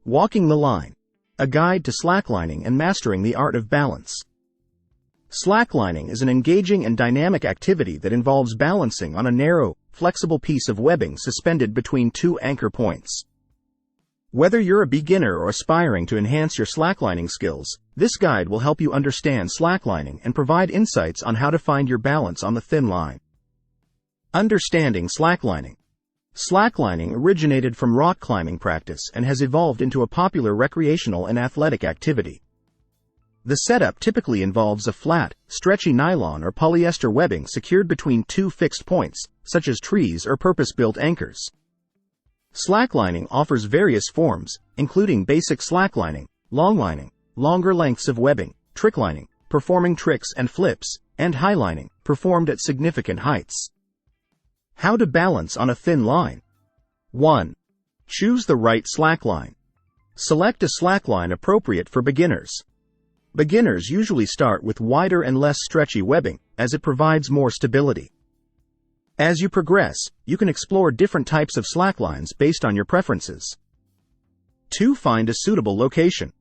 Walking the Line, a guide to slacklining and mastering the art of balance. Slacklining is an engaging and dynamic activity that involves balancing on a narrow, flexible piece of webbing suspended between two anchor points. Whether you're a beginner or aspiring to enhance your slacklining skills, this guide will help you understand slacklining and provide insights on how to find your balance on the thin line. Understanding slacklining. Slacklining originated from rock climbing practice and has evolved into a popular recreational and athletic activity. The setup typically involves a flat, stretchy nylon or polyester webbing secured between two fixed points, such as trees or purpose-built anchors. Slacklining offers various forms, including basic slacklining, longlining, longer lengths of webbing, tricklining, performing tricks and flips, and highlining, performed at significant heights. How to balance on a thin line. 1. Choose the right slackline. Select a slackline appropriate for beginners. Beginners usually start with wider and less stretchy webbing, as it provides more stability. As you progress, you can explore different types of slacklines based on your preferences. 2. Find a suitable location.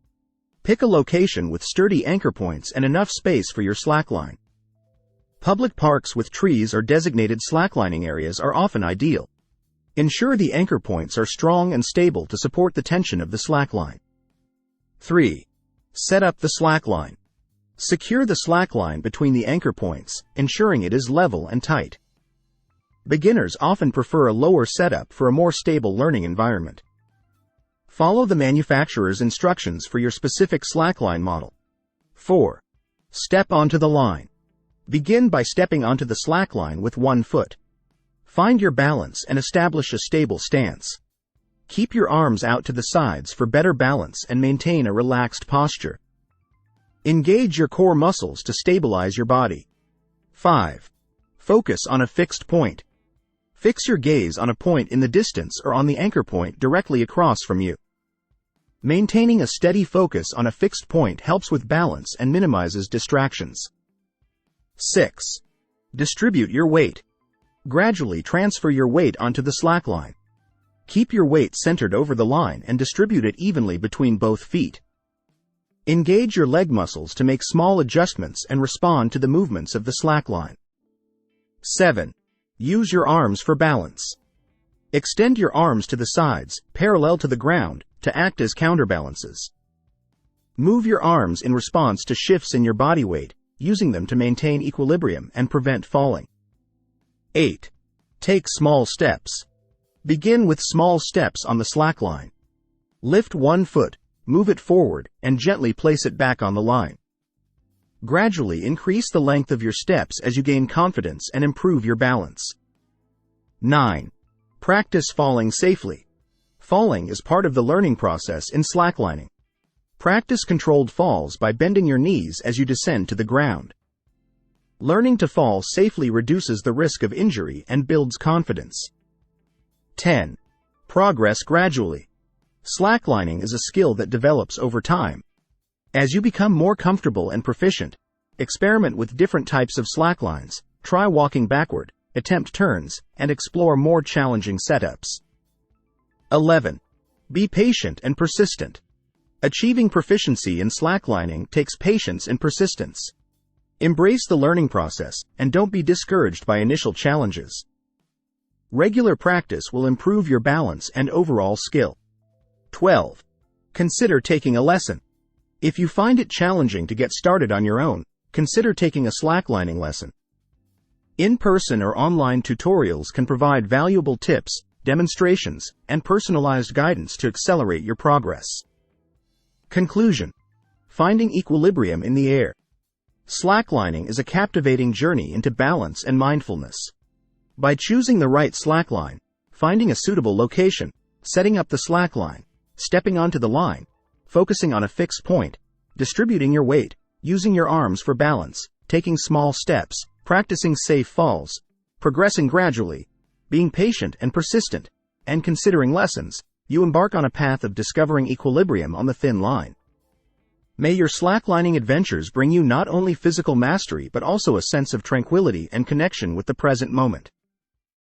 Pick a location with sturdy anchor points and enough space for your slackline. Public parks with trees or designated slacklining areas are often ideal. Ensure the anchor points are strong and stable to support the tension of the slackline. 3. Set up the slackline. Secure the slackline between the anchor points, ensuring it is level and tight. Beginners often prefer a lower setup for a more stable learning environment. Follow the manufacturer's instructions for your specific slackline model. 4. Step onto the line. Begin by stepping onto the slackline with one foot. Find your balance and establish a stable stance. Keep your arms out to the sides for better balance and maintain a relaxed posture. Engage your core muscles to stabilize your body. 5. Focus on a fixed point. Fix your gaze on a point in the distance or on the anchor point directly across from you. Maintaining a steady focus on a fixed point helps with balance and minimizes distractions. 6. Distribute your weight. Gradually transfer your weight onto the slackline. Keep your weight centered over the line and distribute it evenly between both feet. Engage your leg muscles to make small adjustments and respond to the movements of the slackline. 7. Use your arms for balance. Extend your arms to the sides, parallel to the ground, to act as counterbalances. Move your arms in response to shifts in your body weight, using them to maintain equilibrium and prevent falling. 8. Take small steps. Begin with small steps on the slackline. Lift one foot, move it forward, and gently place it back on the line. Gradually increase the length of your steps as you gain confidence and improve your balance. 9. Practice falling safely. Falling is part of the learning process in slacklining. Practice controlled falls by bending your knees as you descend to the ground. Learning to fall safely reduces the risk of injury and builds confidence. 10. Progress gradually. Slacklining is a skill that develops over time. As you become more comfortable and proficient, experiment with different types of slacklines, try walking backward, attempt turns, and explore more challenging setups. 11. Be patient and persistent. Achieving proficiency in slacklining takes patience and persistence. Embrace the learning process, and don't be discouraged by initial challenges. Regular practice will improve your balance and overall skill. 12. Consider taking a lesson. If you find it challenging to get started on your own, consider taking a slacklining lesson. In-person or online tutorials can provide valuable tips, demonstrations, and personalized guidance to accelerate your progress. Conclusion. Finding equilibrium in the air. Slacklining is a captivating journey into balance and mindfulness. By choosing the right slackline, finding a suitable location, setting up the slackline, stepping onto the line, focusing on a fixed point, distributing your weight, using your arms for balance, taking small steps, practicing safe falls, progressing gradually, being patient and persistent, and considering lessons, you embark on a path of discovering equilibrium on the thin line. May your slacklining adventures bring you not only physical mastery but also a sense of tranquility and connection with the present moment.